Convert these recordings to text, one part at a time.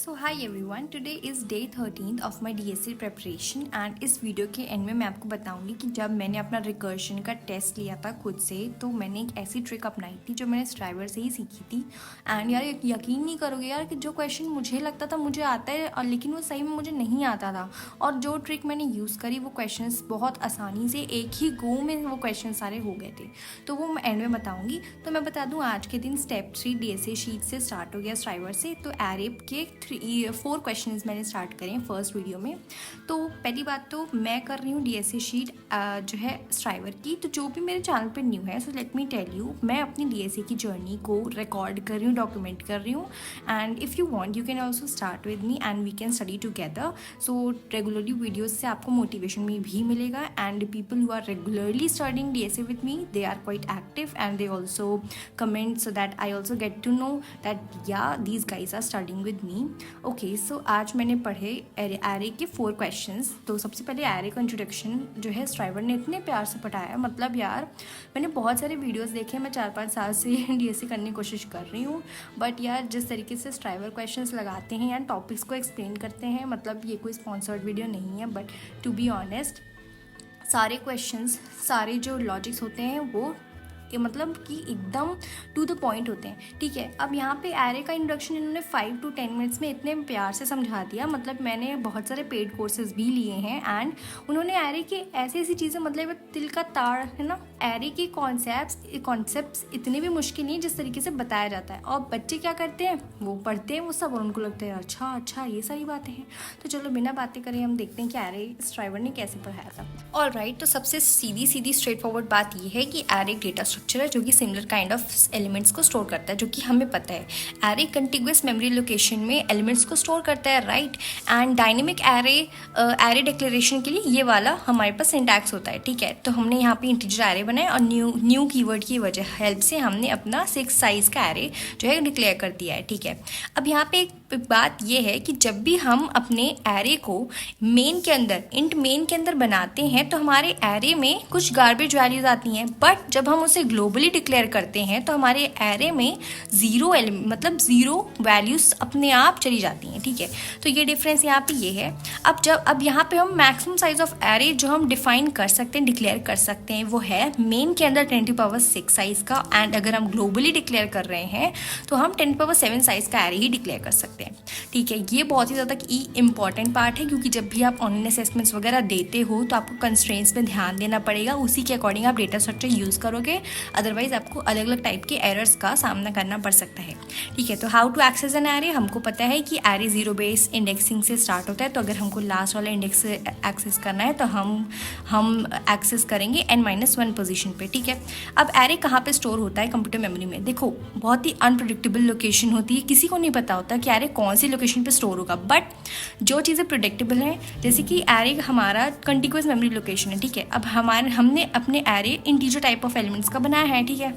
So high everyone, today is day 13th of my DSC preparation and इस video के and में मैं आपको बताऊंगी कि जब मैंने अपना रिकर्शन का टेस्ट लिया था खुद से तो मैंने एक ऐसी ट्रिक अपनाई थी जो मैंने स्ट्राइवर से ही सीखी थी। एंड यार यकीन नहीं करोगे यार कि जो क्वेश्चन मुझे लगता था मुझे आता है और लेकिन वो सही में मुझे नहीं आता था, और जो ट्रिक मैंने यूज़ करी वो क्वेश्चन बहुत आसानी से एक ही गो में वो क्वेश्चन सारे हो गए थे। तो वो मैं एंड में बताऊँगी। तो मैं बता दूँ आज के दिन स्टेप 3 DSA शीट से स्टार्ट हो गया स्ट्राइवर से। तो एरेब के 4 क्वेश्चंस मैंने स्टार्ट करें फर्स्ट वीडियो में। तो पहली बात तो मैं कर रही हूँ DSA शीट जो है स्ट्राइवर की। तो जो भी मेरे चैनल पे न्यू है, so let me tell you, मैं अपनी DSA की जर्नी को रिकॉर्ड कर रही हूँ, डॉक्यूमेंट कर रही हूँ। And if you want you can also start with me and we can study together. So regularly videos से आपको मोटिवेशन में भी मिलेगा। And people who are regularly studying DSA with me, they are quite active and they also comment so that I also get to know that yeah these guys are studying with me. Okay, so आज मैंने पढ़े array के 4 questions. तो सबसे पहले array का introduction जो है स्ट्राइवर ने इतने प्यार से पढ़ाया, मतलब यार मैंने बहुत सारे वीडियोस देखे, मैं 4-5 साल से DSA करने की कोशिश कर रही हूँ। बट यार जिस तरीके से स्ट्राइवर क्वेश्चंस लगाते हैं यार, टॉपिक्स को एक्सप्लेन करते हैं, मतलब ये कोई स्पॉन्सर्ड वीडियो नहीं है, बट टू बी ऑनेस्ट सारे क्वेश्चंस, सारे जो लॉजिक्स होते हैं वो मतलब कि एकदम टू द पॉइंट होते हैं। ठीक है, अब यहाँ पे एरे का इंट्रोडक्शन इन्होंने 5 to 10 मिनट्स में इतने प्यार से समझा दिया। मतलब मैंने बहुत सारे पेड कोर्सेज भी लिए हैं एंड उन्होंने एरे की ऐसी ऐसी चीज़ें, मतलब तिल का ताड़ है ना, एरे के कॉन्सेप्ट्स इतने भी मुश्किल नहीं जिस तरीके से बताया जाता है। और बच्चे क्या करते हैं, वो पढ़ते हैं वो सब और उनको लगता है अच्छा ये सारी बातें हैं। तो चलो बिना बातें करें हम देखते हैं कि एरे स्ट्राइवर ने कैसे पढ़ाया था। ऑलराइट, तो सबसे सीधी स्ट्रेट फॉरवर्ड बात ये है कि एरे डेटा स्ट्रक्चर है जो कि सिमिलर काइंड ऑफ एलिमेंट्स को स्टोर करता है, जो कि हमें पता है। एरे कंटिग्यूअस मेमोरी लोकेशन में एलिमेंट्स को स्टोर करता है, right. And dynamic array declaration के लिए ये वाला हमारे पास सिंटैक्स होता है। ठीक है, तो हमने यहाँ पे इंटीजर एरे बनाया और न्यू कीवर्ड की वजह हेल्प से हमने अपना 6 साइज का एरे जो है डिक्लेयर कर दिया है। ठीक है, अब यहाँ पे एक बात ये है कि जब भी हम अपने एरे को मेन के अंदर बनाते हैं तो हमारे एरे में कुछ गार्बेज वैल्यूज आती हैं, बट जब हम उसे ग्लोबली डिक्लेयर करते हैं तो हमारे एरे में जीरो वैल्यूज अपने आप चली जाती हैं। ठीक है, तो ये डिफरेंस यहाँ पे ये है। अब यहाँ पे हम मैक्सिमम साइज ऑफ एरे जो हम डिफाइन कर सकते हैं, डिक्लेयर कर सकते हैं, वो है मेन के अंदर 10⁻6 साइज का। एंड अगर हम ग्लोबली डिक्लेयर कर रहे हैं तो हम 10⁻7 साइज का एरे ही डिक्लेयर कर सकते हैं। ठीक है, ये बहुत ही ज़्यादा इंपॉर्टेंट पार्ट है, क्योंकि जब भी आप ऑनलाइन असेसमेंट्स वगैरह देते हो तो आपको कंस्ट्रेंट्स पे ध्यान देना पड़ेगा, उसी के अकॉर्डिंग आप डेटा स्ट्रक्चर यूज़ करोगे, अदरवाइज आपको अलग अलग टाइप के एरर्स का सामना करना पड़ सकता है। ठीक है, तो how to access an array, हमको पता है कि एरे 0 बेस इंडेक्सिंग से स्टार्ट होता है। तो अगर हमको लास्ट वाला इंडेक्स एक्सेस करना है तो हम एक्सेस करेंगे n-1 पोजीशन पे। ठीक है, अब एरे कहाँ पे स्टोर होता है कंप्यूटर मेमोरी में, देखो बहुत ही अनप्रेडिक्टेबल लोकेशन होती है, किसी को नहीं पता होता कि एरे कौन सी लोकेशन पे स्टोर होगा। बट जो चीज़ें प्रेडिक्टेबल हैं, जैसे कि एरे हमारा कंटिग्यूअस मेमोरी लोकेशन है। ठीक है, अब हमने अपने array integer type of elements का बनाया है। ठीक है,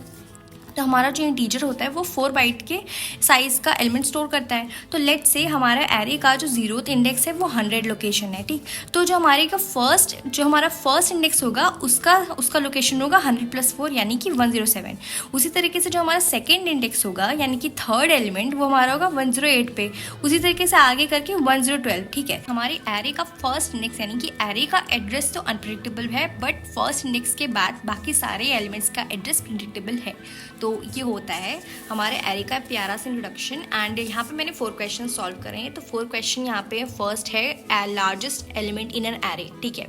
तो हमारा जो इंटीजर होता है वो 4 बाइट के साइज़ का एलिमेंट स्टोर करता है। तो लेट्स से हमारा एरे का जो 0th इंडेक्स है वो 100 लोकेशन है। ठीक, तो जो हमारा फर्स्ट इंडेक्स होगा उसका लोकेशन होगा 100 + 4 यानी कि 107। उसी तरीके से जो हमारा सेकेंड इंडेक्स होगा यानी कि थर्ड एलिमेंट वो हमारा होगा 108 पे, उसी तरीके से आगे करके 1012। ठीक है, हमारे एरे का फर्स्ट इंडेक्स यानी कि एरे का एड्रेस तो अनप्रेडिक्टेबल है, बट फर्स्ट इंडेक्स के बाद बाकी सारे एलिमेंट्स का एड्रेस प्रेडिक्टेबल है। तो ये होता है हमारे एरे का प्यारा सा इंट्रोडक्शन। एंड यहाँ पे मैंने 4 क्वेश्चन सॉल्व करे हैं। तो 4 क्वेश्चन यहाँ पे फर्स्ट है largest element in an array. ठीक है,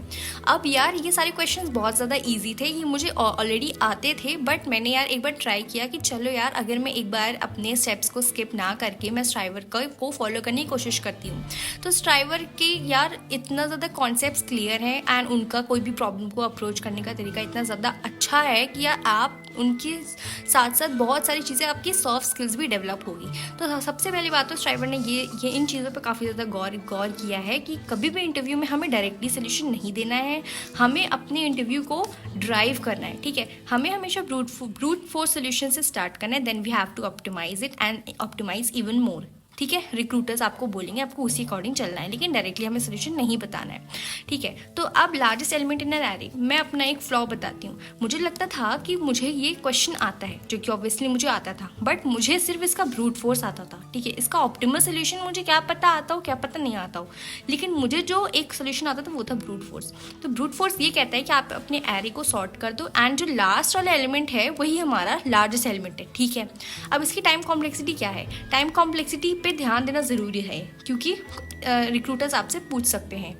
अब यार ये सारे क्वेश्चंस बहुत ज़्यादा इजी थे, ये मुझे ऑलरेडी आते थे, बट मैंने यार एक बार ट्राई किया कि चलो यार अगर मैं एक बार अपने स्टेप्स को स्किप ना करके मैं स्ट्राइवर को फॉलो करने की कोशिश करती हूँ। तो स्ट्राइवर के यार इतना ज़्यादा कॉन्सेप्ट क्लियर है एंड उनका कोई भी प्रॉब्लम को अप्रोच करने का तरीका इतना ज़्यादा अच्छा है कि यार आप उनके साथ साथ बहुत सारी चीज़ें आपकी सॉफ्ट स्किल्स भी डेवलप होगी। तो सबसे पहली बात तो स्ट्राइवर ने ये इन चीज़ों पे काफ़ी ज़्यादा गौर किया है कि कभी भी इंटरव्यू में हमें डायरेक्टली सोल्यूशन नहीं देना है, हमें अपने इंटरव्यू को ड्राइव करना है। ठीक है, हमें हमेशा ब्रूट फोर्स सोल्यूशन से स्टार्ट करना है, then we have to optimise it and optimise even more. ठीक है, रिक्रूटर्स आपको बोलेंगे, आपको उसी अकॉर्डिंग चलना है, लेकिन डायरेक्टली हमें सोल्यूशन नहीं बताना है, ठीक है। तो अब largest element in an array, मैं अपना एक फ्लॉ बताती हूँ। मुझे लगता था कि मुझे ये क्वेश्चन आता है, जो कि ऑब्वियसली मुझे आता था, बट मुझे सिर्फ इसका ब्रूट फोर्स आता था, ठीक है। इसका ऑप्टिमल सोल्यूशन मुझे क्या पता आता हो, क्या पता नहीं आता हो, लेकिन मुझे जो एक सोल्यूशन आता था वो था ब्रूट फोर्स। तो ब्रूट फोर्स ये कहता है कि आप अपने एरे को सॉर्ट कर दो एंड जो लास्ट वाला एलिमेंट है वही हमारा लार्जेस्ट एलिमेंट है, ठीक है। अब इसकी टाइम कॉम्प्लेक्सिटी क्या है? टाइम कॉम्प्लेक्सिटी पे ध्यान देना ज़रूरी है, क्योंकि रिक्रूटर्स आपसे पूछ सकते हैं।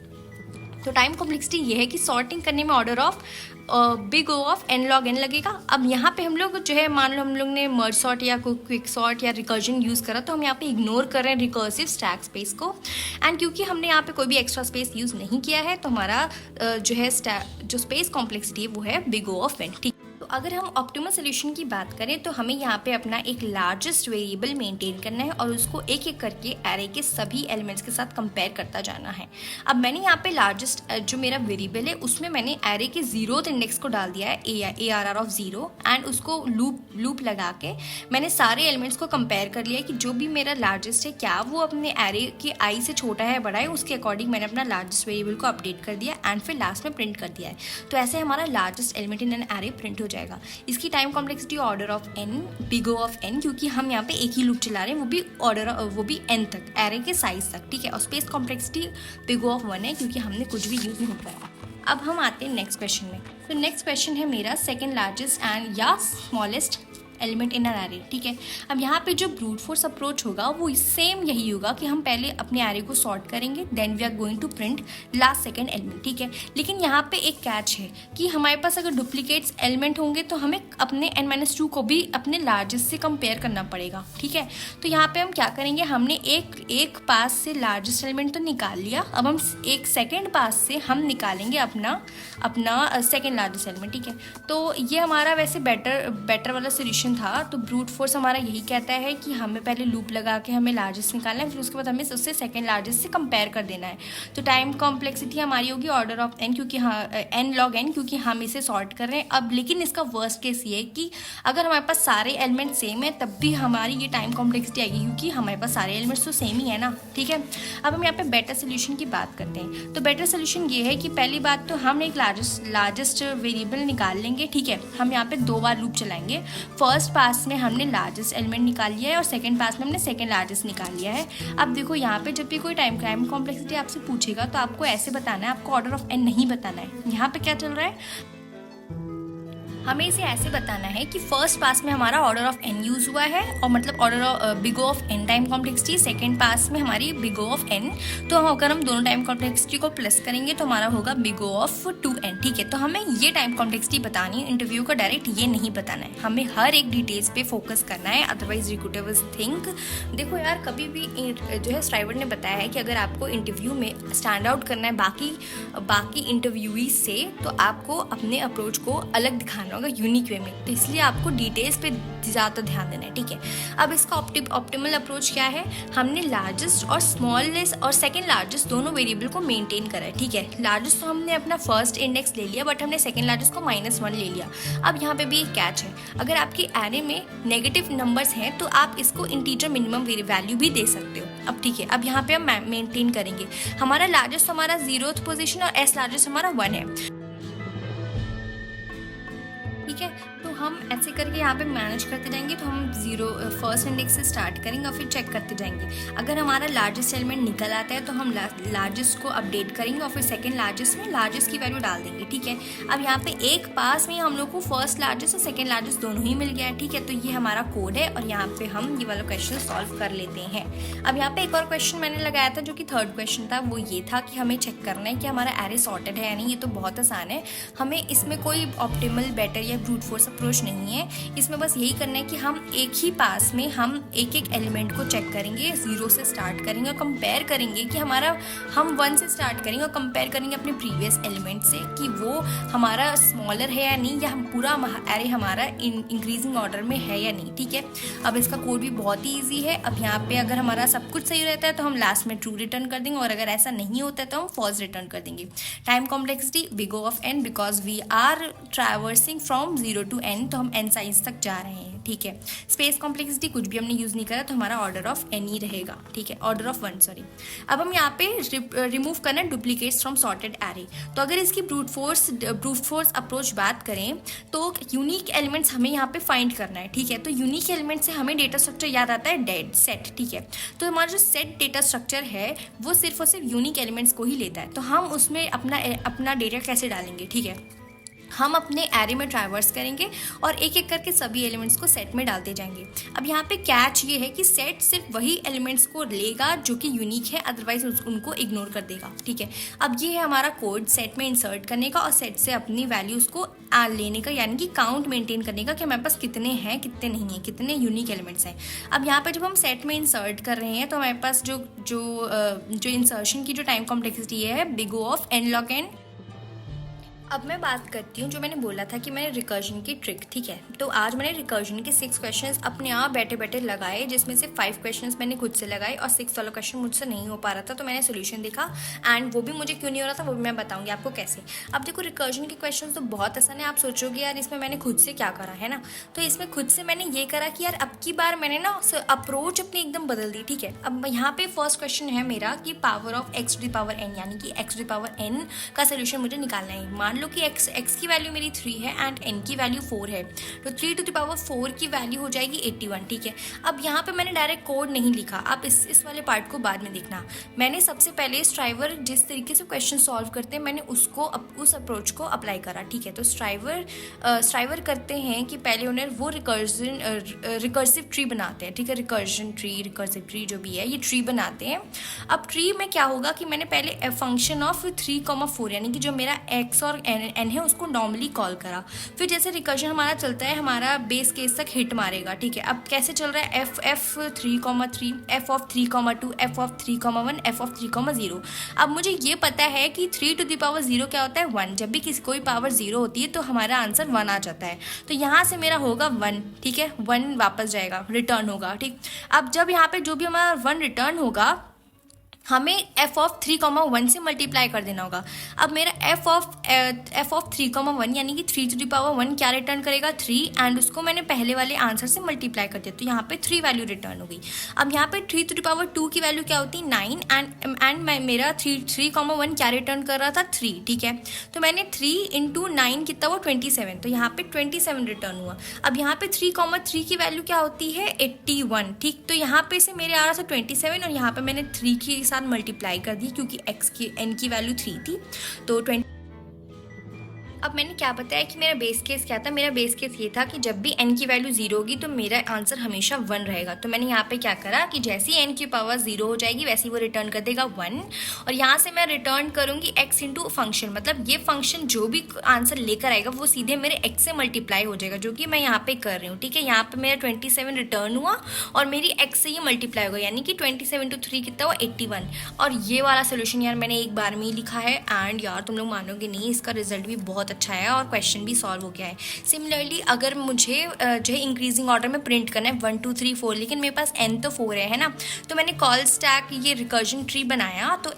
तो टाइम कॉम्प्लेक्सिटी ये है कि सॉर्टिंग करने में order of big O of n log n लगेगा। अब यहाँ पे हम लोग जो है, मान लो हम लोग ने मर्ज सॉर्ट या क्विक सॉर्ट या रिकर्जन यूज़ करा, तो हम यहाँ पे इग्नोर कर रहे हैं रिकर्सिव स्टैक स्पेस को, एंड क्योंकि हमने यहाँ पे कोई भी एक्स्ट्रा स्पेस यूज़ नहीं किया है, तो हमारा जो है जो स्पेस कॉम्प्लेक्सिटी है वो है बिग ओ ऑफ एन, ठीक। तो अगर हम ऑप्टिमल सोल्यूशन की बात करें तो हमें यहाँ पे अपना एक लार्जेस्ट वेरिएबल मेंटेन करना है और उसको एक एक करके एरे के सभी एलिमेंट्स के साथ कंपेयर करता जाना है। अब मैंने यहाँ पे लार्जेस्ट जो मेरा वेरिएबल है उसमें मैंने एरे के 0th इंडेक्स को डाल दिया है, ARR ऑफ 0, एंड उसको लूप लगा के मैंने सारे एलिमेंट्स को कंपेयर कर लिया कि जो भी मेरा लार्जेस्ट है क्या वो अपने एरे के आई से छोटा है बड़ा है, उसके अकॉर्डिंग मैंने अपना लार्जेस्ट वेरिएबल को अपडेट कर दिया एंड फिर लास्ट में प्रिंट कर दिया है। तो ऐसे हमारा largest element in an array print हो जाएगा। इसकी time complexity order of n, big O of n, क्योंकि हम यहाँ पे एक ही लूप चला रहे हैं, वो भी n तक, एरे के साइज तक, ठीक है। और space complexity big O of 1 है, क्योंकि हमने कुछ भी यूज नहीं कराया। अब हम आते हैं नेक्स्ट क्वेश्चन में। तो नेक्स्ट क्वेश्चन है मेरा सेकेंड लार्जेस्ट एंड या smallest element in an array, ठीक है। अब यहाँ पे जो ब्रूट फोर्स अप्रोच होगा वो सेम यही होगा कि हम पहले अपने एरे को सॉर्ट करेंगे, then we are going to print last second element, ठीक है। लेकिन यहाँ पे एक कैच है कि हमारे पास अगर डुप्लीकेट्स एलिमेंट होंगे तो हमें अपने n-2 को भी अपने लार्जेस्ट से कंपेयर करना पड़ेगा, ठीक है। तो यहाँ पे हम क्या करेंगे, हमने एक पास से लार्जेस्ट एलिमेंट तो निकाल लिया, अब हम एक सेकेंड पास से हम निकालेंगे अपना सेकेंड लार्जेस्ट एलिमेंट, ठीक है। तो ये हमारा वैसे बेटर वाला सोल्यूशन था। तो ब्रूट फोर्स हमारा यही कहता है कि हमें पहले लूप लगा के हमें लार्जेस्ट निकालना है, फिर उसके बाद हमें उससे सेकंड लार्जेस्ट से कंपेयर कर देना है। तो टाइम कॉम्प्लेक्सिटी हमारी होगी ऑर्डर ऑफ n, क्योंकि n लॉग n, क्योंकि हम इसे सॉर्ट कर रहे हैं। अब लेकिन इसका वर्स्ट केस ये है कि अगर हमारे पास सारे एलिमेंट सेम है तब भी हमारी ये टाइम कॉम्प्लेक्सिटी आएगी, क्योंकि हमारे पास सारे एलिमेंट्स तो सेम ही है ना, ठीक है। अब हम यहाँ पे बेटर सोल्यूशन की बात करते हैं। तो बेटर सोल्यूशन ये है कि पहली बात तो हम एक लार्जेस्ट वेरिएबल निकाल लेंगे, ठीक है। हम यहाँ पे 2 बार लूप चलाएंगे। फर्स्ट पास में हमने लार्जेस्ट एलिमेंट निकाल लिया है और सेकंड पास में हमने सेकंड लार्जेस्ट निकाल लिया है। अब देखो यहाँ पे जब भी कोई टाइम कॉम्प्लेक्सिटी आपसे पूछेगा तो आपको ऐसे बताना है, आपको ऑर्डर ऑफ n नहीं बताना है। यहाँ पे क्या चल रहा है, हमें इसे ऐसे बताना है कि फर्स्ट पास में हमारा ऑर्डर ऑफ n यूज हुआ है, और मतलब order of big O of n time complexity, second pass में हमारी बिग ओ ऑफ n। तो अगर हम दोनों टाइम कॉम्प्लेक्सिटी को प्लस करेंगे तो हमारा होगा बिग ओ ऑफ 2n, ठीक है। तो हमें ये टाइम कॉम्प्लेक्सिटी बतानी है, इंटरव्यू को डायरेक्ट ये नहीं बताना है, हमें हर एक डिटेल्स पे फोकस करना है, अदरवाइज रिक्रूटर विल थिंक। देखो यार, कभी भी जो है स्ट्राइवर ने बताया है कि अगर आपको इंटरव्यू में स्टैंड आउट करना है बाकी इंटरव्यूई से, तो आपको अपने अप्रोच को अलग दिखाना होगा, यूनिक वे में। तो इसलिए आपको डिटेल्स पे ज़्यादा ध्यान देना है, ठीक है। अब इसका ऑप्टिमल अप्रोच क्या है, हमने लार्जेस्ट और स्मॉलेस्ट और सेकंड लार्जेस्ट दोनों वेरिएबल को मेंटेन करा है, ठीक है। लार्जेस्ट तो हमने अपना फर्स्ट इंडेक्स ले लिया, बट हमने सेकंड लार्जेस्ट को -1 ले लिया। अब यहाँ पे भी एक कैच है, अगर आपकी एरे में नेगेटिव नंबर्स हैं तो आप इसको इंटीजर मिनिमम वैल्यू भी दे सकते हो। अब ठीक है, अब यहाँ पे हम मेंटेन करेंगे, हमारा लार्जेस्ट हमारा 0th पोजीशन और एस लार्जेस्ट हमारा 1 है, ठीक है। तो हम ऐसे करके यहाँ पे मैनेज करते जाएंगे। तो हम फर्स्ट इंडेक्स से स्टार्ट करेंगे और फिर चेक करते जाएंगे। अगर हमारा लार्जेस्ट एलिमेंट निकल आता है तो हम लार्जेस्ट को अपडेट करेंगे और फिर सेकंड लार्जेस्ट में लार्जेस्ट की वैल्यू डाल देंगे, ठीक है। अब यहाँ पे एक पास में हम लोग को फर्स्ट लार्जेस्ट और सेकंड लार्जेस्ट दोनों ही मिल गया है, ठीक है। तो ये हमारा कोड है और यहाँ पे हम ये वाला क्वेश्चन सॉल्व कर लेते हैं। अब यहाँ पे एक और क्वेश्चन मैंने लगाया था जो कि थर्ड क्वेश्चन था, वो ये था कि हमें चेक करना है कि हमारा एरे सॉर्टेड है या नहीं। ये तो बहुत आसान है, हमें इसमें कोई ऑप्टिमल, बेटर या ब्रूट फोर्स अप्रोच नहीं है। इसमें बस यही करना है कि हम एक ही पास में हम एक एलिमेंट को चेक करेंगे, 0 से स्टार्ट करेंगे और कंपेयर करेंगे कि हम 1 से स्टार्ट करेंगे और कंपेयर करेंगे अपने प्रीवियस एलिमेंट से कि वो हमारा स्मॉलर है या नहीं, या हम पूरा एरे हमारा इंक्रीजिंग ऑर्डर में है या नहीं, ठीक है। अब इसका कोड भी बहुत ही ईजी है। अब यहाँ पे अगर हमारा सब कुछ सही रहता है तो हम लास्ट में ट्रू रिटर्न कर देंगे, और अगर ऐसा नहीं होता है तो हम फॉल्स रिटर्न कर देंगे। Time complexity big O of n, because we are traversing from 0 to n, तो हम n साइज तक जा रहे हैं, ठीक है। स्पेस कॉम्प्लेक्सिटी कुछ भी हमने यूज़ नहीं करा, तो हमारा ऑर्डर ऑफ एन ही रहेगा, ठीक है, ऑर्डर ऑफ 1 सॉरी। अब हम यहाँ पे रिमूव करना है डुप्लीकेट्स फ्रॉम सॉर्टेड एरे। तो अगर इसकी ब्रूट फोर्स अप्रोच बात करें तो यूनिक एलिमेंट्स हमें यहाँ पे फाइंड करना है, ठीक है। तो यूनिक एलिमेंट से हमें डेटा स्ट्रक्चर याद आता है डेट सेट, ठीक है। तो हमारा जो सेट डेटा स्ट्रक्चर है वो सिर्फ और सिर्फ यूनिक एलिमेंट्स को ही लेता है। तो हम उसमें अपना डेटा कैसे डालेंगे, ठीक है। हम अपने एरे में ट्रैवर्स करेंगे और एक एक करके सभी एलिमेंट्स को सेट में डालते जाएंगे। अब यहाँ पे कैच ये है कि सेट सिर्फ वही एलिमेंट्स को लेगा जो कि यूनिक है, अदरवाइज उनको इग्नोर कर देगा, ठीक है। अब ये है हमारा कोड सेट में इंसर्ट करने का और सेट से अपनी वैल्यूज़ को लेने का, यानी कि काउंट मेंटेन करने का कि हमारे पास कितने हैं कितने नहीं हैं, कितने यूनिक एलिमेंट्स हैं। अब यहाँ पर जब हम सेट में इंसर्ट कर रहे हैं तो हमारे पास जो इंसर्शन की जो टाइम कॉम्प्लेक्सिटी है big O of n log n। अब मैं बात करती हूँ जो मैंने बोला था कि मैंने रिकर्जन की ट्रिक, ठीक है। तो आज मैंने रिकर्जन के 6 क्वेश्चंस अपने आप बैठे बैठे लगाए, जिसमें से 5 क्वेश्चंस मैंने खुद से लगाए और 6 वाला क्वेश्चन मुझसे नहीं हो पा रहा था, तो मैंने सोल्यूशन देखा एंड वो भी मुझे क्यों नहीं हो रहा था वो भी मैं बताऊँगी आपको कैसे। अब देखो रिकर्जन के क्वेश्चन तो बहुत आसान है, आप सोचोगे यार इसमें मैंने खुद से क्या करा है ना। तो इसमें खुद से मैंने ये करा कि यार अब की बार मैंने ना अप्रोच अपनी एकदम बदल दी, ठीक है। अब यहाँ पे फर्स्ट क्वेश्चन है मेरा कि power of x to the power n, यानी कि x to the power n का सोल्यूशन मुझे निकालना है। मान लो कि x की वैल्यू मेरी 3 है एंड n की वैल्यू 4 है, तो 3 टू द पावर 4 की वैल्यू हो जाएगी 81, ठीक है। अब यहाँ पे मैंने डायरेक्ट कोड नहीं लिखा, आप इस वाले पार्ट को बाद में देखना। मैंने सबसे पहले स्ट्राइवर जिस तरीके से क्वेश्चन सॉल्व करते हैं मैंने उस अप्रोच को अप्लाई करा, ठीक है। तो स्ट्राइवर करते हैं कि पहले उन्हें वो रिकर्सिव ट्री बनाते हैं, ठीक है। रिकर्सिव ट्री जो भी है ये ट्री बनाते हैं। अब ट्री में क्या होगा कि मैंने पहले फंक्शन ऑफ 3,4 यानी कि जो मेरा x और n है उसको नॉर्मली कॉल करा। फिर जैसे रिकर्जन हमारा चलता है हमारा बेस केस तक हिट मारेगा, ठीक है। अब कैसे चल रहा है f3,3 f of 3,2 f of 3,1 f of 3,0। अब मुझे ये पता है कि 3 टू द पावर 0 क्या होता है 1। जब भी कोई पावर 0 होती है तो हमारा आंसर 1 आ जाता है। तो यहाँ से मेरा होगा 1, ठीक है। 1 वापस जाएगा, रिटर्न होगा, ठीक। अब जब यहाँ पे जो भी हमारा 1 रिटर्न होगा हमें f ऑफ 3,1 से मल्टीप्लाई कर देना होगा। अब मेरा f ऑफ 3,1 यानी कि 3 टू द पावर 1 क्या रिटर्न करेगा 3, एंड उसको मैंने पहले वाले आंसर से मल्टीप्लाई कर दिया, तो यहाँ पे 3 वैल्यू रिटर्न हो गई। अब यहाँ पे 3 टू द पावर 2 की वैल्यू क्या होती है 9, एंड मेरा 3,1 क्या रिटर्न कर रहा था 3, ठीक है। तो मैंने 3 इंटू 9 कितना हुआ 27, तो यहाँ पे 27 रिटर्न हुआ। अब यहाँ पे 3,3 की वैल्यू क्या होती है 81, ठीक। तो यहाँ पे से मेरे आ रहा था 27 और यहाँ पे मैंने 3 के साथ मल्टीप्लाई कर दी क्योंकि n की वैल्यू 3 थी, तो 20। अब मैंने क्या बताया कि मेरा बेस केस क्या था। मेरा बेस केस ये था कि जब भी n की वैल्यू 0 होगी तो मेरा आंसर हमेशा 1 रहेगा। तो मैंने यहाँ पे क्या करा कि जैसे ही n की पावर 0 हो जाएगी वैसे ही वो रिटर्न कर देगा 1, और यहाँ से मैं रिटर्न करूँगी x इंटू फंक्शन, मतलब ये फंक्शन जो भी आंसर लेकर आएगा वो सीधे मेरे x से मल्टीप्लाई हो जाएगा, जो कि मैं यहाँ पे कर रही हूँ, ठीक है। यहाँ पे मेरा 27 रिटर्न हुआ और मेरी x से ये मल्टीप्लाई होगा, यानी कि 27 इंटू 3 कितना हुआ 81। और ये वाला सोल्यूशन यार मैंने एक बार में ही लिखा है, एंड यार तुम लोग मानोगे नहीं इसका रिजल्ट भी बहुत अच्छा है और क्वेश्चन भी सॉल्व हो गया है। सिमिलरली अगर मुझे जो है इंक्रीजिंग ऑर्डर में प्रिंट करना है 1 2 3 4, लेकिन मेरे पास n तो 4 है ना, तो मैंने कॉल स्टैक ये रिकर्जन ट्री बनाया। तो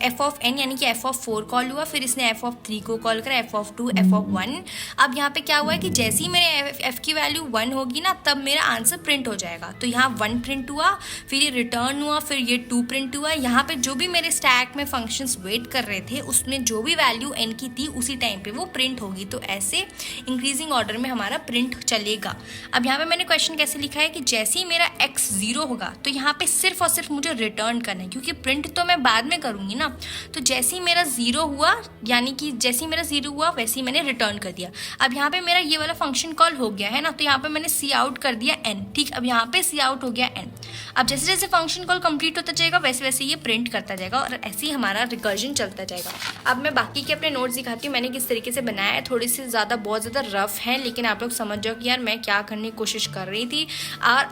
f ऑफ n यानी कि f ऑफ 4 कॉल हुआ, फिर इसने f ऑफ 3 को कॉल करा, f ऑफ 2 f ऑफ 1। अब यहाँ पे क्या हुआ है कि जैसे ही मेरे f की वैल्यू 1 होगी ना तब मेरा आंसर प्रिंट हो जाएगा। तो यहाँ 1 प्रिंट हुआ, फिर ये रिटर्न हुआ, फिर ये 2 प्रिंट हुआ। यहाँ पे जो भी मेरे स्टैक में फंक्शंस वेट कर रहे थे उसमें जो भी वैल्यू n की थी उसी टाइम पे वो प्रिंट होगी। तो ऐसे इंक्रीजिंग ऑर्डर में हमारा प्रिंट चलेगा। अब यहाँ पे मैंने क्वेश्चन कैसे लिखा है कि जैसे ही मेरा x 0 होगा तो यहाँ पे सिर्फ और सिर्फ मुझे रिटर्न करना है, क्योंकि प्रिंट तो मैं बाद में करूँगी ना। तो जैसे ही मेरा 0 हुआ, यानी कि जैसे ही मेरा 0 हुआ वैसे ही मैंने रिटर्न कर दिया। अब यहाँ पे मेरा ये वाला फंक्शन कॉल हो गया है ना, तो यहाँ पे मैंने सी आउट कर दिया n, ठीक। अब यहाँ पे सी आउट हो गया n। अब जैसे जैसे फंक्शन कॉल कंप्लीट होता जाएगा वैसे वैसे ये प्रिंट करता जाएगा और ऐसे ही हमारा रिकर्जन चलता जाएगा। अब मैं बाकी के अपने नोट्स दिखाती हूँ मैंने किस तरीके से बनाया है। थोड़ी सी बहुत ज़्यादा रफ है, लेकिन आप लोग समझ जाओ कि यार मैं क्या करने की कोशिश कर रही थी।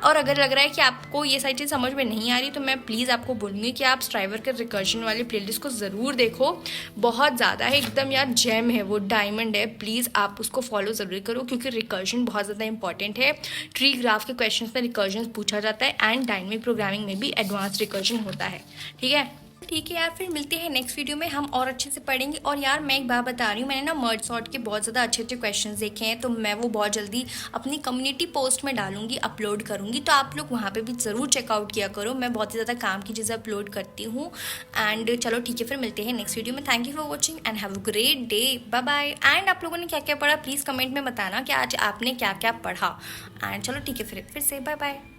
और अगर लग रहा है कि आपको ये सारी चीज़ समझ में नहीं आ रही तो मैं प्लीज़ आपको बोलूँगी कि आप स्ट्राइवर के रिकर्जन वाले प्लेलिस्ट को ज़रूर देखो। बहुत ज़्यादा है एकदम यार, जेम है वो, डायमंड है। प्लीज़ आप उसको फॉलो ज़रूर करो क्योंकि रिकर्जन बहुत ज़्यादा इंपॉर्टेंट है। ट्री ग्राफ के क्वेश्चन में रिकर्जन पूछा जाता है एंड डायनेमिक प्रोग्रामिंग में भी एडवांस रिकर्जन होता है, ठीक है। ठीक है यार, फिर मिलते हैं नेक्स्ट वीडियो में, हम और अच्छे से पढ़ेंगे। और यार मैं एक बात बता रही हूँ, मैंने ना मर्ज सॉर्ट के बहुत ज़्यादा अच्छे अच्छे क्वेश्चंस देखे हैं, तो मैं वो बहुत जल्दी अपनी कम्युनिटी पोस्ट में डालूंगी, अपलोड करूँगी, तो आप लोग वहाँ पे भी ज़रूर चेकआउट किया करो। मैं बहुत ही ज़्यादा काम की चीज़ें अपलोड करती हूँ। एंड चलो ठीक है, फिर मिलते हैं नेक्स्ट वीडियो में। Thank you for watching and have a great day, bye bye. And आप लोगों ने क्या क्या पढ़ा प्लीज़ कमेंट में बताना कि आज आपने क्या क्या पढ़ा। एंड चलो ठीक है, फिर से बाय बाय।